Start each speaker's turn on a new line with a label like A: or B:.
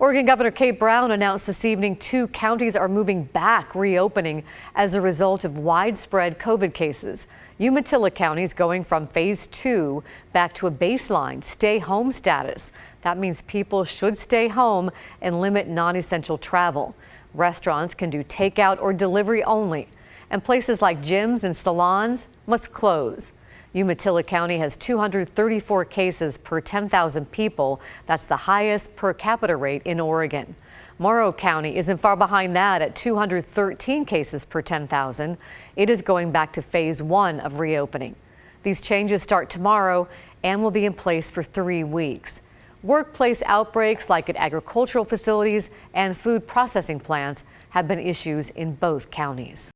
A: Oregon Governor Kate Brown announced this evening 2 counties are moving back reopening as a result of widespread COVID cases. Umatilla County is going from phase 2 back to a baseline stay home status. That means people should stay home and limit non-essential travel. Restaurants can do takeout or delivery only, and places like gyms and salons must close. Umatilla County has 234 cases per 10,000 people. That's the highest per capita rate in Oregon. Morrow County isn't far behind that at 213 cases per 10,000. It is going back to phase 1 of reopening. These changes start tomorrow and will be in place for 3 weeks. Workplace outbreaks like at agricultural facilities and food processing plants have been issues in both counties.